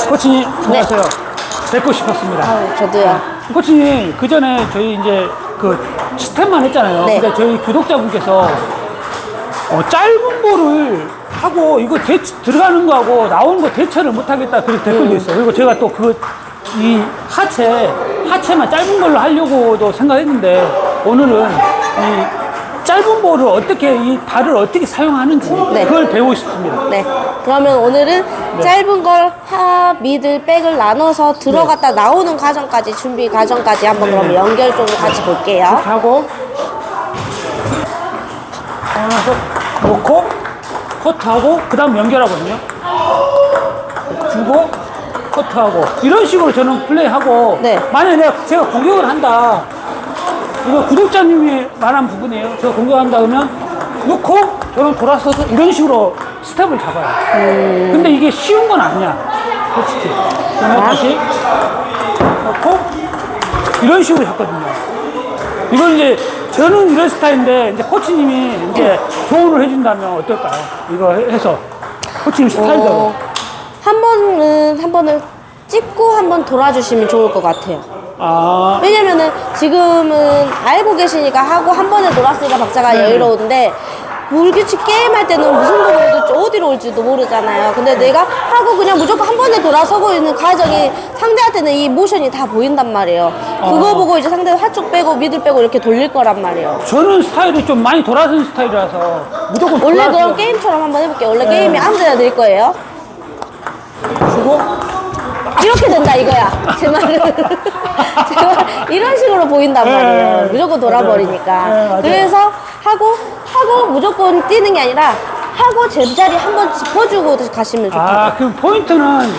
코치님, 안녕하세요. 뵙고 싶었습니다. 아유, 저도요. 코치님, 그 전에 저희 이제 그 스텝만 했잖아요. 네. 근데 저희 구독자분께서 짧은 볼을 하고 이거 들어가는 거하고 나오는 거 대처를 못 하겠다. 그렇게 댓글도 있어요. 그리고 제가 또 이 하체만 짧은 걸로 하려고도 생각했는데 오늘은 이 짧은 볼을 어떻게 이 발을 어떻게 사용하는지 네. 그걸 배우고 싶습니다. 네. 그러면 오늘은 네. 짧은 걸 하, 미들, 백을 나눠서 들어갔다 나오는 과정까지, 준비 과정까지 한번 네. 그러면 연결적으로 같이 볼게요. 이렇게 하고 놓고 커트하고 그 다음 연결하거든요. 주고 커트하고 이런 식으로 저는 플레이하고 네. 만약에 제가 공격을 한다, 이거 구독자님이 말한 부분이에요. 제가 공격한다 그러면 놓고 저는 돌아서서 이런 식으로 스텝을 잡아요. 근데 이게 쉬운 건 아니야, 솔직히. 저는 다시 놓고 이런 식으로 잡거든요. 이건 이제 저는 이런 스타일인데 이제 코치님이 이제 조언을 해준다면 어떨까요? 이거 해서 코치님 스타일대로. 한 번은 찍고 한 번 돌아주시면 좋을 것 같아요. 아, 왜냐면은 지금은 알고 계시니까 하고 한 번에 놀았으니까 박자가 네. 여유로운데 물규칙 게임할 때는 무슨 도로 올지 어디로 올지도 모르잖아요. 근데 내가 하고 그냥 무조건 한 번에 돌아서고 있는 과정이 상대한테는 이 모션이 다 보인단 말이에요. 그거 보고 이제 상대가 하쪽 빼고 미들 빼고 이렇게 돌릴 거란 말이에요. 저는 스타일이 좀 많이 돌아서는 스타일이라서 무조건 원래 돌아서요. 그럼 게임처럼 한번 해볼게요. 원래 네. 게임이 앉아야 될 거예요. 주고 이렇게 된다 이거야. 제 말은. 제 말, 이런 식으로 보인단 네. 말이에요. 무조건 돌아버리니까. 네, 맞아요. 그래서 하고 무조건 뛰는 게 아니라 하고 제자리 한번 짚어주고 가시면 좋다고. 아, 그럼 포인트는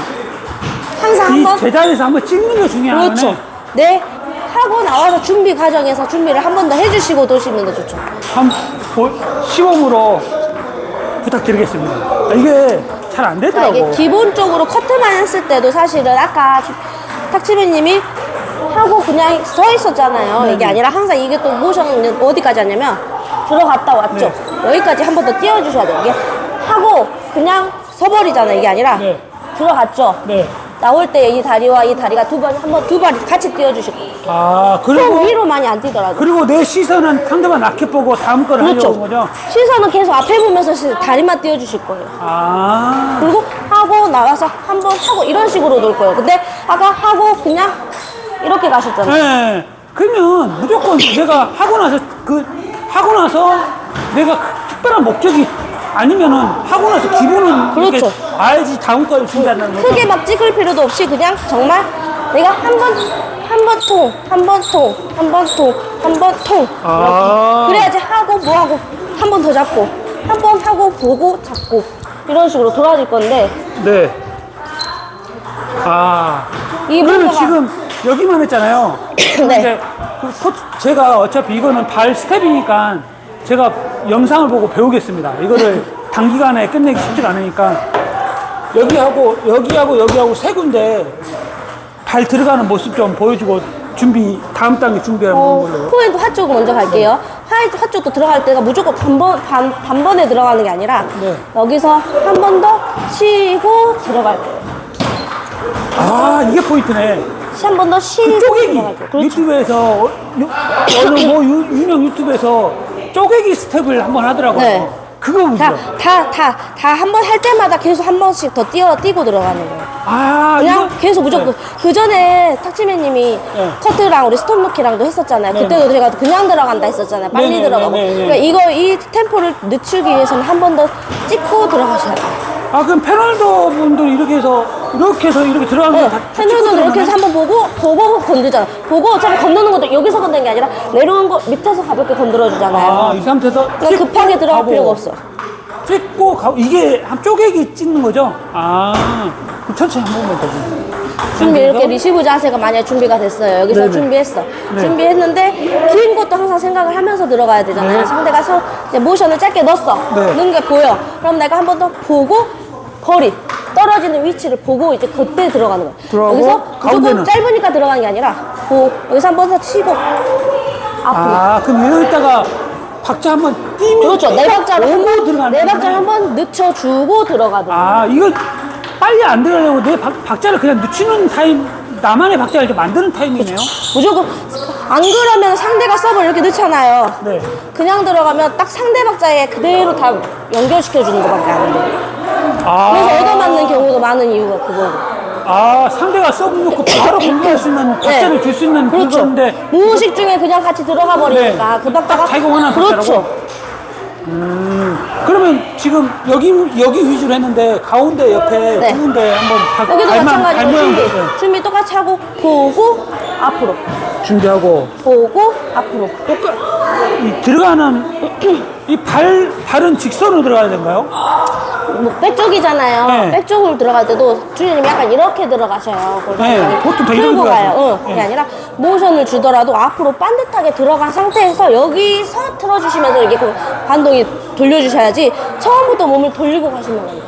항상 이 한번. 제자리에서 한번 찍는 게 중요하네. 그렇죠. 네. 하고 나와서 준비 과정에서 준비를 한 번 더 해주시고 도시면 더 좋죠. 시범으로 부탁드리겠습니다. 이게 잘 안 자, 되더라고. 이게 기본적으로 커트만 했을 때도 사실은 아까 탁치배님이 하고 그냥 서 있었잖아요. 네, 이게 네. 아니라 항상 이게 또 모션은 어디까지 하냐면 들어갔다 왔죠. 네. 여기까지 한 번 더 띄워주셔야 돼요. 이게 하고 그냥 서버리잖아요. 이게 아니라 네. 들어갔죠. 네. 나올 때 이 다리와 이 다리가 두 발이 같이 띄워주시고 아, 좀 그리고 위로 많이 안 뛰더라고요. 그리고 내 시선은 상대방 낮게 보고 다음 거를 그렇죠. 하려고 거죠? 시선은 계속 앞에 보면서 다리만 띄워주실 거예요. 아, 그리고 하고 나가서 한 번 하고 이런 식으로 놀 거예요. 근데 아까 하고 그냥 이렇게 가셨잖아요. 네. 그러면 무조건 내가 하고 나서 내가 특별한 목적이 아니면은 하고 나서 기분은 그렇죠. 이렇게 알지 다음 걸 준비한다는 거죠. 크게 막 찍을 필요도 없이 그냥 정말 내가 한 번 통, 한 번 통, 한 번 통, 한 번 통. 아. 이렇게. 그래야지 하고 뭐 하고 한 번 더 잡고 한 번 하고 보고 잡고 이런 식으로 돌아질 건데 네. 아. 이 그러면 뭔가가- 지금 여기만 했잖아요. 네. 이제 제가 어차피 이거는 발 스텝이니까 제가 영상을 보고 배우겠습니다. 이거를 단기간에 끝내기 쉽지가 않으니까 여기하고 세 군데 발 들어가는 모습 좀 보여주고 다음 단계 준비하는 걸로. 포인트 하쪽 먼저 갈게요. 하쪽도 들어갈 때가 무조건 단번에 들어가는 게 아니라 네. 여기서 한 번 더 쉬고 들어갈 거예요. 아, 이게 포인트네. 한 번 더 쉬고 쪼개기. 들어갈 거예요. 그렇죠. 유튜브에서 어느 뭐 유명 유튜브에서 쪼개기 스텝을 한번 하더라고요. 네. 그거 보죠. 다 한 번 할 때마다 계속 한 번씩 더 뛰고 들어가는 거예요. 아, 그냥 이거 계속 무조건. 네. 그 전에 탁치맨님이 네. 커트랑 우리 스톱루키랑도 했었잖아요. 네, 그때도 네. 제가 그냥 들어간다 했었잖아요. 빨리 네, 네, 들어가고. 네, 네, 네. 그러니까 이 템포를 늦추기 위해서는 한 번 더 찍고 들어가셔야 돼요. 아, 그럼 패널도 분들 이렇게 해서 이렇게 들어가는 거 다 텐션은 이렇게 해서 한번 보고 건드잖아. 보고 어차피 건드는 것도 여기서 건드는 게 아니라 내려오는 거 밑에서 가볍게 건드려주잖아요. 아, 이 상태에서 그러니까 급하게 들어갈 가고, 필요가 없어. 찍고 가고 이게 한 쪼개기 찍는 거죠? 아, 그럼 천천히 한 번만 더 보세요. 준비 이렇게 리시브 자세가 만약에 준비가 됐어요. 여기서 네네. 준비했어. 네. 준비했는데 긴 것도 항상 생각을 하면서 들어가야 되잖아요. 네. 상대가 이제 모션을 짧게 넣었어. 네. 넣은 게 보여. 그럼 내가 한 번 더 보고 거리 떨어지는 위치를 보고 이제 그때 들어가는 거야. 들어가고, 여기서 가운데는? 무조건 짧으니까 들어가는 게 아니라 여기서 한 번 더 치고 앞으로. 아, 그럼 여기다가 박자 한번 뛰면 그렇죠. 네 박자로 오고 들어가는 네 박자를 거네. 한번 늦춰주고 들어가는 거야. 아, 이걸 빨리 안 들어가려고 내 박자를 그냥 늦추는 타임, 나만의 박자를 이제 만드는 타임이네요. 무조건 안 그러면 상대가 서브를 이렇게 넣잖아요. 네. 그냥 들어가면 딱 상대 박자에 그대로 다 연결시켜 주는 것밖에 안 돼. 그래서 얻어맞는 경우도 많은 이유가 그거고. 상대가 서브 놓고 바로 공격할 수 있는 박자를 줄 수 있는 그렇죠. 그건데. 무의식 중에 그냥 같이 들어가 버리니까 네. 그 박자가 딱 자기가 원하는 그렇죠. 그러면 지금 여기 위주로 했는데 가운데 옆에 네. 두 군데 한번 여기도 마찬가지로 준비. 네. 준비 똑같이 하고 보고 앞으로 준비하고 보고 앞으로. 이 들어가는 이 발은 직선으로 들어가야 되는가요? 뭐 백쪽이잖아요. 네. 백쪽으로 들어갈 때도 주인님이 약간 이렇게 들어가셔요. 네, 보통 다 이렇게 끌고 가요. 들어가죠. 그게 네. 아니라 모션을 주더라도 앞으로 반듯하게 들어간 상태에서 여기서 틀어주시면서 이게 그 반동이 돌려주셔야지 처음부터 몸을 돌리고 가시는 거예요.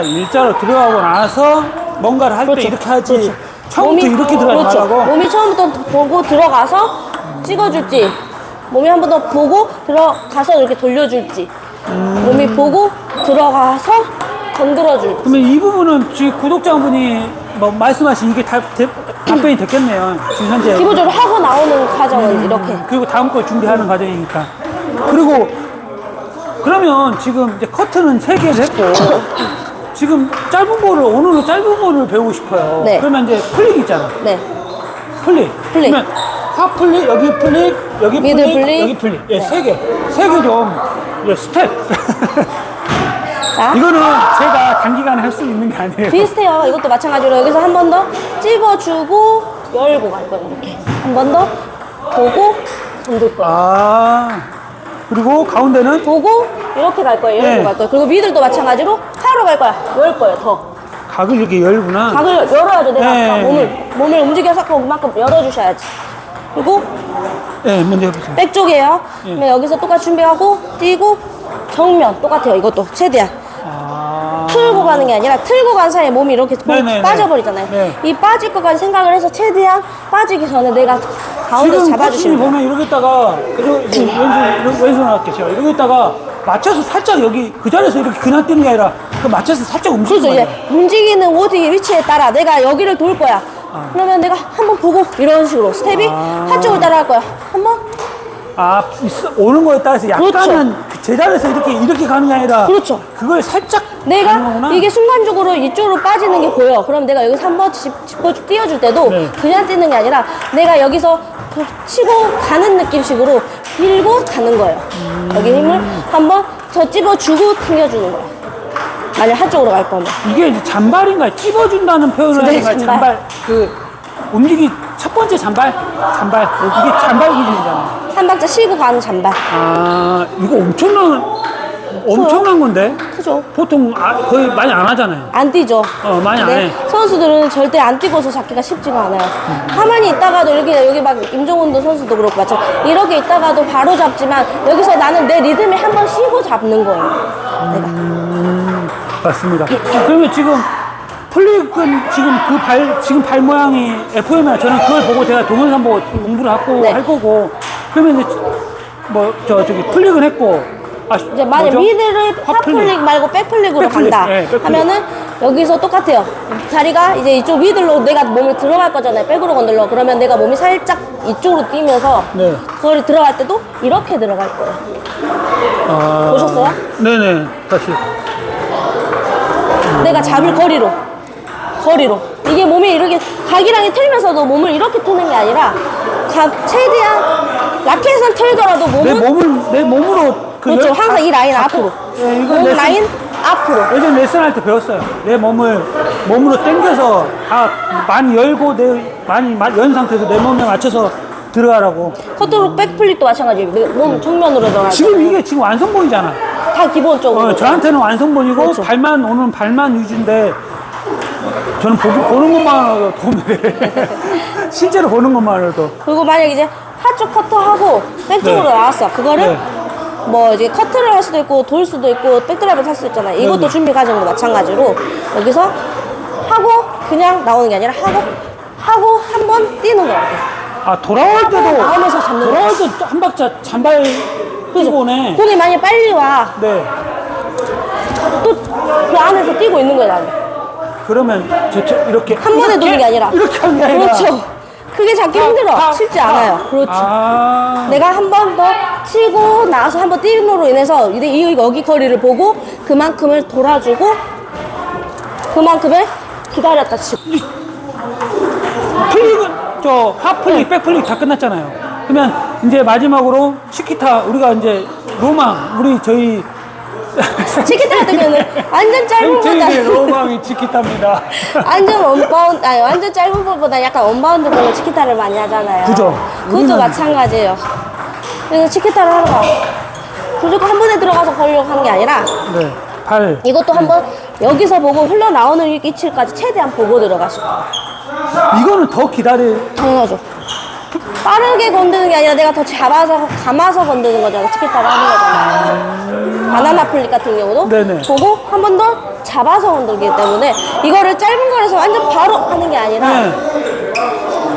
일자로 들어가고 나서 뭔가를 할 때 그렇죠. 이렇게 하지. 그렇죠. 처음부터 이렇게 들어가지 그렇죠. 말라고. 몸이 처음부터 보고 들어가서 찍어줄지, 몸이 한 번 더 보고 들어가서 이렇게 돌려줄지, 몸이 보고 들어가서 건드려줄지. 그러면 이 부분은 지금 구독자분이 뭐 말씀하신 이게 답변이 됐겠네요. 지금 현재. 기본적으로 하고 나오는 과정은 이렇게. 그리고 다음 거 준비하는 과정이니까. 그리고 그러면 지금 이제 커트는 3개를 했고 지금 짧은 볼을 오늘은 짧은 볼을 배우고 싶어요. 네. 그러면 이제 플릭 있잖아. 네. 플릭. 플릭. 그러면 하 플릭, 여기 플릭, 여기 미드 플릭, 플릭. 여기 플릭. 예, 네. 3개. 3개 좀 이제 스텝. 자, 이거는 제가 단기간에 할 수 있는 게 아니에요. 비슷해요. 이것도 마찬가지로 여기서 한 번 더 찝어주고 열고 갈 거예요. 이렇게. 한 번 더 보고 건들 거예요. 그리고 가운데는 보고 이렇게 갈 거예요. 열고 네. 갈 거예요. 그리고 미들도 마찬가지로 하러 갈 거야. 열 거예요. 더. 각을 이렇게 열구나. 각을 열어야죠. 내가 네. 아까 몸을 움직여서 그만큼 열어주셔야지. 그리고 네, 먼저 해보세요. 백 쪽이에요. 그러면 여기서 똑같이 준비하고 뛰고 정면 똑같아요. 이것도 최대한 틀고 가는 게 아니라 틀고 간 사이에 몸이 이렇게 네네네. 빠져버리잖아요. 네. 이 빠질 것까지 생각을 해서 최대한 빠지기 전에 내가 가운데서 지금 코치님 잡아주시면 돼요. 보면 이러겠다가 왼손 할게요. 이러겠다가 맞춰서 살짝 여기 그 자리에서 이렇게 그냥 뛰는 게 아니라 그 맞춰서 살짝 움직이는 그렇죠. 거예요. 이제 움직이는 옷의 위치에 따라 내가 여기를 돌 거야. 그러면 내가 한번 보고 이런 식으로 스텝이 한쪽을 따라 할 거야. 한번 오는 거에 따라서 약간은 그렇죠. 그 제자리에서 이렇게 가는 게 아니라 그렇죠. 그걸 살짝 내가 가는 거구나. 이게 순간적으로 이쪽으로 빠지는 게 보여. 그럼 내가 여기서 한번 짚어 띄워줄 때도 네. 그냥 뛰는 게 아니라 내가 여기서 치고 가는 느낌식으로 밀고 가는 거예요. 여기 힘을 한번 더 찝어주고 튕겨주는 거예요. 만약 한쪽으로 갈 거면. 이게 이제 잔발인가요? 찝어준다는 표현을 네, 하는 거예요. 잔발. 움직이 첫 번째 잔발. 이게 잔발 기준이잖아요. 한 박자 쉬고 가는 잔발. 이거 엄청난 건데 크죠? 보통 거의 많이 안 하잖아요. 안 뛰죠. 많이 안 근데 해. 선수들은 절대 안 뛰고서 잡기가 쉽지가 않아요. 가만히 있다가도 이렇게 여기 막 임종훈도 선수도 그렇고 맞죠? 이렇게 있다가도 바로 잡지만 여기서 나는 내 리듬에 한 번 쉬고 잡는 거예요. 내가. 맞습니다. 그러면 지금 플릭은 지금 발 모양이 FM이야. 저는 그걸 보고 제가 동영상 보고 공부를 하고 네. 할 거고. 그러면 이제 저기 플릭은 했고. 이제 만약 미드를 핫플릭 말고 백플릭으로 백플릭, 간다 네, 백플릭. 하면은 여기서 똑같아요. 자리가 이제 이쪽 미들로 내가 몸을 들어갈 거잖아요. 백으로 건들러. 그러면 내가 몸이 살짝 이쪽으로 뛰면서 네. 거리 들어갈 때도 이렇게 들어갈 거예요. 보셨어요? 네네. 다시. 내가 잡을 거리로 이게 몸이 이렇게 각이랑이 틀면서도 몸을 이렇게 트는 게 아니라 최대한 라켓은 틀더라도 내 몸으로 그렇죠. 항상 이 라인 앞으로 이거 몸 레슨- 라인 앞으로 예전 레슨할 때 배웠어요. 내 몸으로 당겨서 많이 열고 많이 연 상태에서 내 몸에 맞춰서 들어가라고. 커트로 백플립도 마찬가지예요. 몸 정면으로 들어갈 지금 때. 이게 지금 완성본이잖아. 다 기본적으로 저한테는 완성본이고 그렇죠. 오늘 발만 위주인데 저는 보는 것만으로도 도움이 돼. 실제로 보는 것만으로도. 그리고 만약 이제 하쪽 커터하고 백쪽으로 네. 나왔어. 그거를 네. 뭐 이제 커트를 할 수도 있고 돌 수도 있고 백드라이브를 할 수도 있잖아요. 이것도 네. 준비 과정도 마찬가지로 여기서 하고 그냥 나오는 게 아니라 하고 한 번 뛰는 거예요. 돌아올 때도 나오면서 잡는 돌아올 거죠. 때 한 박자 잔발 뛰고 오네. 공이 만약 빨리 와. 네. 또 그 안에서 뛰고 있는 거예요, 나는. 그러면 이렇게 한 번에 도는 게 아니라. 이렇게 하는 게 아니라 그렇죠. 그게 잡기 힘들어. 쉽지 않아요. 그렇죠. 아. 내가 한 번 더 치고 나서 한 번 뛰는 로 인해서 여기 거리를 보고 그만큼을 돌아주고 그만큼을 기다렸다 치고. 플릭은 저 하플릭, 백플릭 다 끝났잖아요. 그러면 이제 마지막으로 치키타 우리가 이제 로망 저희 치키타 같은 경우는 완전 짧은 저희의 보다 로망이 치키타입니다. 완전 원바운드 아니 완전 짧은 볼보다 약간 원바운드 볼로 치키타를 많이 하잖아요. 그죠. 그것도 우리는- 마찬가지예요. 그래서 치키타를 하러 가. 무조건 한 번에 들어가서 걸려고 하는 게 아니라 네, 발. 이것도 한번 여기서 보고 흘러나오는 위치까지 최대한 보고 들어가시고. 이거는 더 당연하죠. 빠르게 건드는 게 아니라 내가 더 잡아서 감아서 건드는 거잖아. 치키타를 하는 거잖아. 바나나 플릭 같은 경우도 네네. 보고 한 번 더 잡아서 건들기 때문에 이거를 짧은 거라서 완전 바로 하는 게 아니라 네.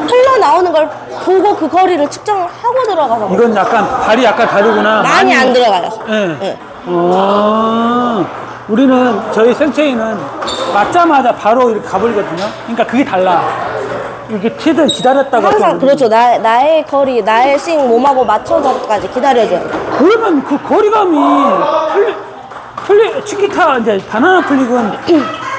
흘러나오는 걸 보고 그 거리를 측정을 하고 들어가서 이건 약간 발이 약간 다르구나. 많이 안 들어가요. 네. 네. 우리는 저희 생체인은 맞자마자 바로 이렇게 가버리거든요. 그러니까 그게 달라. 이렇게 치든 기다렸다가 항상 좀- 그렇죠. 나의 거리, 나의 스윙 몸하고 맞춰서까지 기다려줘요. 그러면 그 거리감이 치키타 이제 바나나 플릭은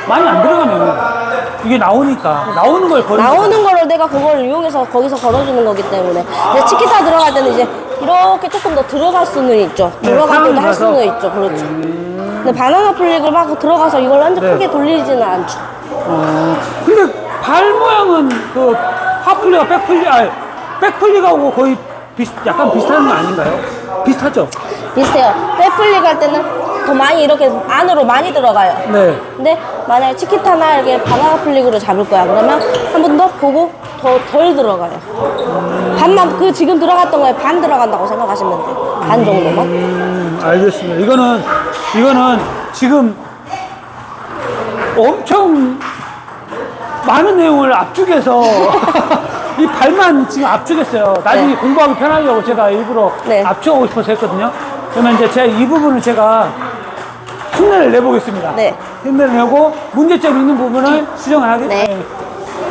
많이 안 들어가네요. 이게 나오니까 나오는 걸 거리. 나오는 거를 내가 그걸 이용해서 거기서 걸어주는 거기 때문에. 근데 치키타 들어갈 때는 이제 이렇게 조금 더 들어갈 수는 있죠. 네, 들어가기도 상황이 할 가서. 수는 있죠. 그렇죠. 근데 바나나 플릭을 막 들어가서 이걸 완전 네. 크게 돌리지는 않죠. 근데 발 모양은 그 하플리가 백플릭하고 거의 약간 비슷한 거 아닌가요? 비슷하죠? 비슷해요. 백플릭 할 때는 더 많이 이렇게 안으로 많이 들어가요. 네. 근데 만약에 치키타나 이렇게 바나나 플릭으로 잡을 거야. 그러면 한 번 더 보고 덜 들어가요. 반만, 그 지금 들어갔던 거에 반 들어간다고 생각하시면 돼요. 반 정도만. 알겠습니다. 이거는 지금 엄청 많은 내용을 압축해서 이 발만 지금 압축했어요. 나중에 네. 공부하기 편하려고 제가 일부러 네. 압축하고 싶어서 했거든요. 그러면 이제 제가 이 부분을 제가 흉내를 내보겠습니다. 네. 흉내를 내고 문제점 있는 부분을 수정을 하겠습니다. 네.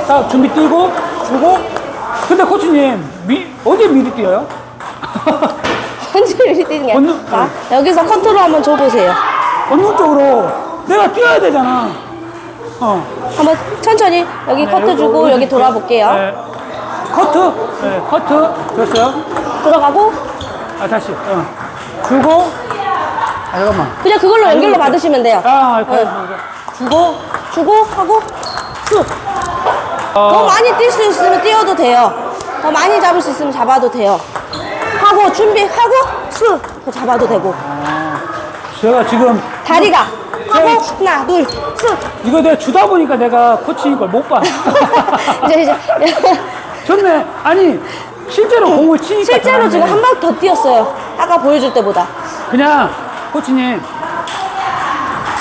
자, 준비 뛰고 주고. 근데 코치님 어디 미리 뛰어요? 언제 이렇게 뛰는 게 건너- 아니라 여기서 컨트롤 한번 줘보세요. 어느 쪽으로 내가 뛰어야 되잖아. 한번 천천히 여기 커트 주고 여기 돌아볼게요. 네. 커트. 네, 커트. 됐어요. 들어가고 다시. 주고. 잠깐만. 그냥 그걸로 연결로 받으시면 돼요. 주고 하고 쑥. 더 많이 뛸 수 있으면 뛰어도 돼요. 더 많이 잡을 수 있으면 잡아도 돼요. 하고 준비하고 쑥. 더 잡아도 되고. 제가 지금 다리가 하고 하나 둘 쑥. 이거 내가 주다 보니까 내가 코치인 걸 못 봐. 이제 좋네. 아니, 실제로 공을 치니까. 실제로 잘하네. 지금 한 방 더 뛰었어요. 아까 보여줄 때보다. 그냥, 코치님,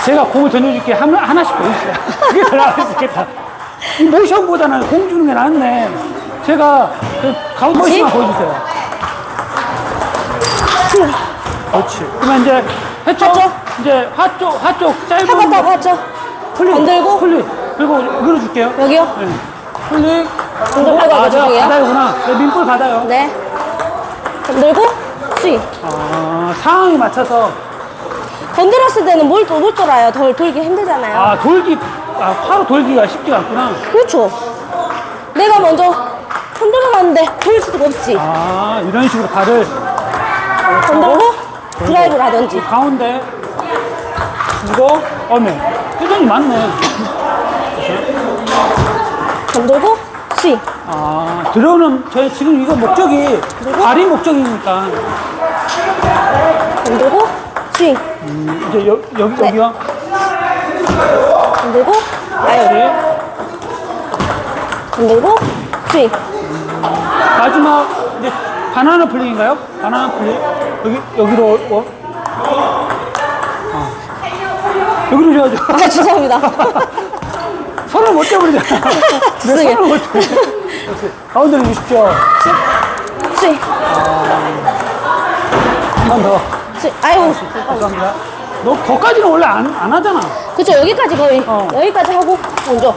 제가 공을 던져줄게. 하나씩 보여주세요. 그게 더 나을 수 있겠다. 이 모션보다는 공 주는 게 낫네. 제가 그 가운데 모션만 보여주세요. 그렇지. 그러면 이제 했죠? 했죠? 이제 화쪽 짧은 하고 딱 왔죠? 플릭. 건들고. 플릭. 그리고 밀어줄게요. 여기요? 네. 플릭. 건들 아이고 아, 죄송해요. 바다구나. 네, 민볼 바다요. 네. 건들고 스윙. 상황에 맞춰서. 건드렸을 때는 뭘 돌아요. 덜 돌기 힘들잖아요. 바로 돌기가 쉽지가 않구나. 그렇죠. 내가 먼저 건드려놨는데 돌 수가 없지. 이런 식으로 발을 건들고 드라이브를 하든지. 가운데 주고, 회전이 많네. 건들고 스윙. 들어오는, 저희 지금 이거 목적이 발이 목적이니까. 건들고 스윙. 이제 네. 여기요. 건들고 아유. 건들고 스윙. 마지막, 이제 바나나 플릭인가요? 바나나 플릭. 여기로, 여기로 줘야죠. 죄송합니다. 손을 못 잡으리잖아. 내 죄송해요. 손을 못 잡으리. 이렇게 가운데로 주십시오. 스윙. 한 번 더. 스윙. 아유. 죄송합니다. 너 거기까지는 원래 안 하잖아. 그쵸, 여기까지 거의. 어. 여기까지 하고, 먼저.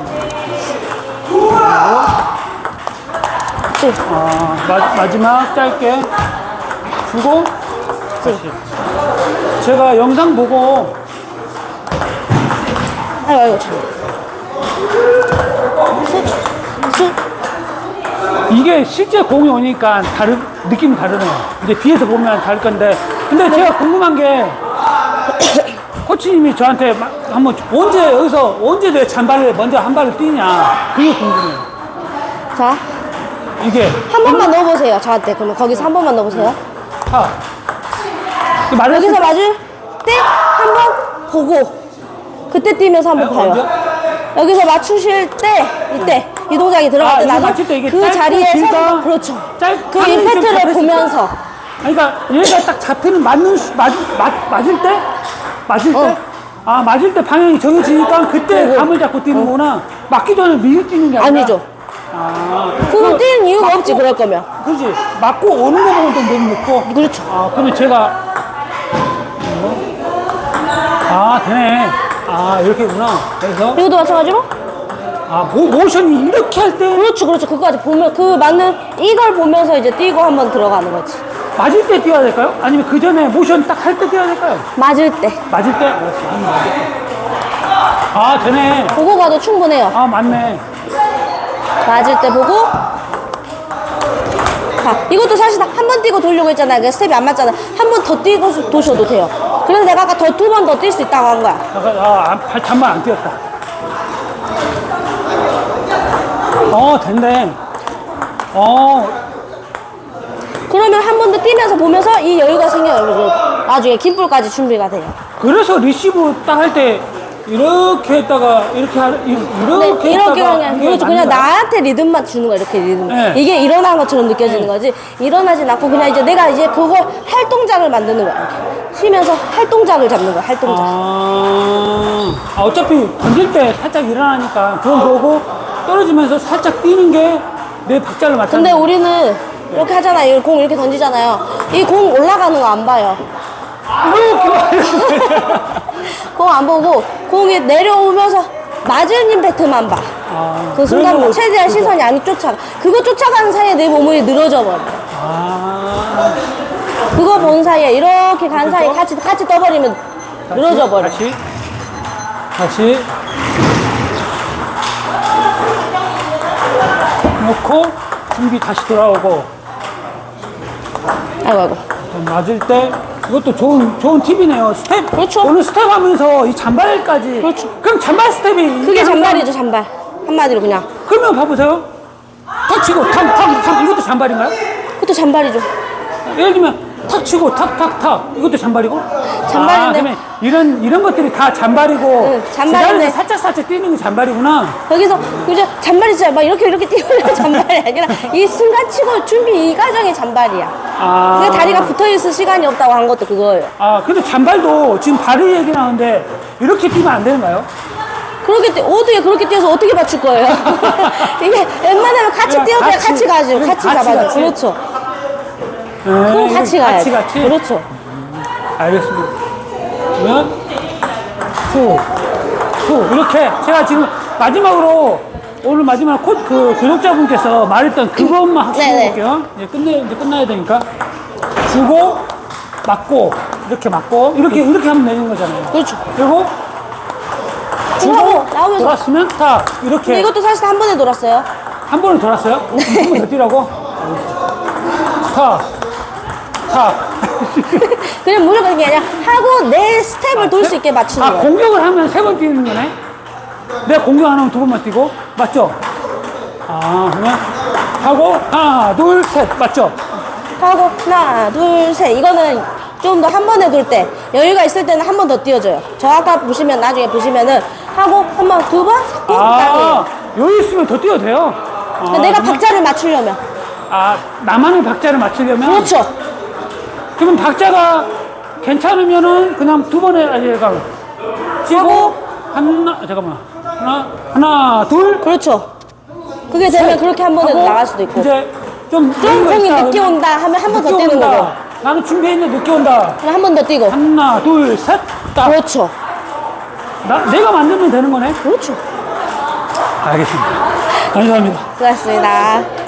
그치. 마지막 짧게 주고 다시. 제가 영상 보고 아이고, 참. 쑥. 이게 실제 공이 오니까 느낌이 다르네요. 이제 뒤에서 보면 다를 건데. 근데 제가 궁금한 게 코치님이 저한테 한번 언제 내 잔발을 먼저 한 발을 뛰냐 그게 궁금해요. 자, 이게 한 번만 넣어보세요, 저한테. 그러면 거기서 한 번만 넣어보세요. 자 말했을 여기서 때 맞을 때 한 번 보고 그때 뛰면서 한 번 봐요. 언제? 여기서 맞추실 때 이때 이 동작이 들어갈 때 이거 나도 맞출 때 이게 그 짧고 자리에서 길다? 그렇죠. 그 방향이 좀 임팩트를 잡혔을 보면서 때. 그러니까 얘가 딱 잡히는 맞을 때 맞을 때 방향이 정해지니까 그때 네. 감을 잡고 뛰는구나. 맞기 전에 미리 뛰는 게 아니라. 아니죠. 아, 그럼 뛰는 이유가 없지, 그럴 거면. 그렇지. 맞고 오는 거 보면 좀 너무 늦고. 그렇죠. 그러면 제가 되네. 이렇게구나. 그래서 이것도 마찬가지로? 모션이 이렇게 할 때 그렇죠, 그렇죠. 그거까지 보면 그 맞는 이걸 보면서 이제 뛰고 한번 들어가는 거지. 맞을 때 뛰어야 될까요? 아니면 그 전에 모션 딱 할 때 뛰어야 될까요? 맞을 때 맞을 때? 되네. 보고 가도 충분해요. 맞네. 맞을 때 보고. 자, 이것도 사실 한 번 뛰고 돌려고 했잖아요. 그 스텝이 안 맞잖아요. 한 번 더 뛰고 도셔도 돼요. 그래서 내가 아까 두 번 더 뛸 수 있다고 한 거야. 발 잠만 안 뛰었다. 됐네. 그러면 한 번 더 뛰면서 보면서 이 여유가 생겨요. 그리고 나중에 김볼까지 준비가 돼요. 그래서 리시브 딱 할 때 이렇게 했다가 이렇게 근데 이렇게 그냥 이게 그렇죠. 맞는 그냥 거야. 나한테 리듬만 주는 거야. 이렇게 리듬. 네. 이게 일어난 것처럼 느껴지는 거지. 일어나진 않고 그냥 이제 내가 이제 그걸 활동작을 만드는 거야. 이렇게 쉬면서 활동작을 잡는 거야. 활동작. 어차피 던질 때 살짝 일어나니까 그건 그거고 떨어지면서 살짝 뛰는 게 내 박자를 맞추는 근데 우리는 이렇게 하잖아요. 공 이렇게 던지잖아요. 이 공 올라가는 거 안 봐요. 공 안 보고 공이 내려오면서 맞은 임팩트만 봐. 그 순간 그래도 최대한 시선이 안 쫓아가. 그거 쫓아가는 사이에 내 몸이 늘어져 버려. 그거 본 사이에 이렇게 간 사이에 같이 떠버리면 늘어져 버려. 다시 놓고 준비 다시 돌아오고 아이고. 맞을 때 이것도 좋은 팁이네요. 스텝. 그렇죠. 오늘 스텝 하면서 이 잔발까지. 그렇죠. 그럼 잔발 스텝이 그게 이게 잔발이죠, 잔발. 한마디로 그냥. 그러면 봐보세요. 탁 치고 탁 이것도 잔발인가요? 그것도 잔발이죠. 예를 들면 탁 치고 탁 이것도 잔발이고? 잔발인데. 그러면 이런 것들이 다 잔발이고 응, 잔발인데. 살짝 뛰는 게 잔발이구나. 여기서 이제 잔발이죠. 막 이렇게 뛰면 잔발이 아니라 이 순간 치고 준비 이 과정이 잔발이야. 그게 다리가 붙어 있을 시간이 없다고 한 것도 그거예요. 근데 잔발도 지금 발을 얘기 나오는데 이렇게 뛰면 안 되는가요? 어떻게 그렇게 뛰어서 어떻게 맞출 거예요? 이게 웬만하면 같이 그냥 뛰어야 같이, 같이 가죠. 그냥 같이 같이, 잡아줘. 같이. 그렇죠. 네, 그럼 같이 가야지. 같이. 그렇죠. 알겠습니다. 그러면 후 이렇게 제가 지금 마지막으로 오늘 마지막 구독자분께서 말했던 그것만 네네. 학습해볼게요. 이제 끝나야 되니까 주고 맞고 이렇게 맞고 이렇게 하면 되는 거잖아요. 그렇죠. 그리고 주고 나오면서. 돌았으면 탁 근데 이렇게 이것도 사실 한 번에 돌았어요. 한 번에 돌았어요? 한 번 더 뛰라고? 탁 그냥 무조건 그게 아니라 하고 내 스텝을 돌 수 있게 맞추는 거예요. 공격을 하면 3번 뛰는 거네? 내가 공격 안 하면 2번만 뛰고? 맞죠? 그러면 하고 하나 둘 셋 맞죠? 하고 하나 둘 셋. 이거는 좀 더 한 번에 돌 때 여유가 있을 때는 한 번 더 뛰어줘요. 저 아까 보시면 나중에 보시면은 하고 한 번 두 번 딱 여유 있으면 더 뛰어도 돼요. 내가 그러면- 박자를 맞추려면. 나만의 박자를 맞추려면 그렇죠. 그러면 박자가 괜찮으면은 그냥 2번에 잠깐만 치고 하나 둘 그렇죠. 그게 되면 셋 그렇게 한 번에 하고 나갈 수도 있고. 이제 좀 공이 늦게 온다 하면 한 번 더 늦게 뛰는 온다. 거고. 나는 준비했는데 늦게 온다. 그럼 한 번 더 뛰고. 하나 둘 셋 없다. 그렇죠. 내가 만들면 되는 거네. 그렇죠. 알겠습니다. 감사합니다. 수고하셨습니다.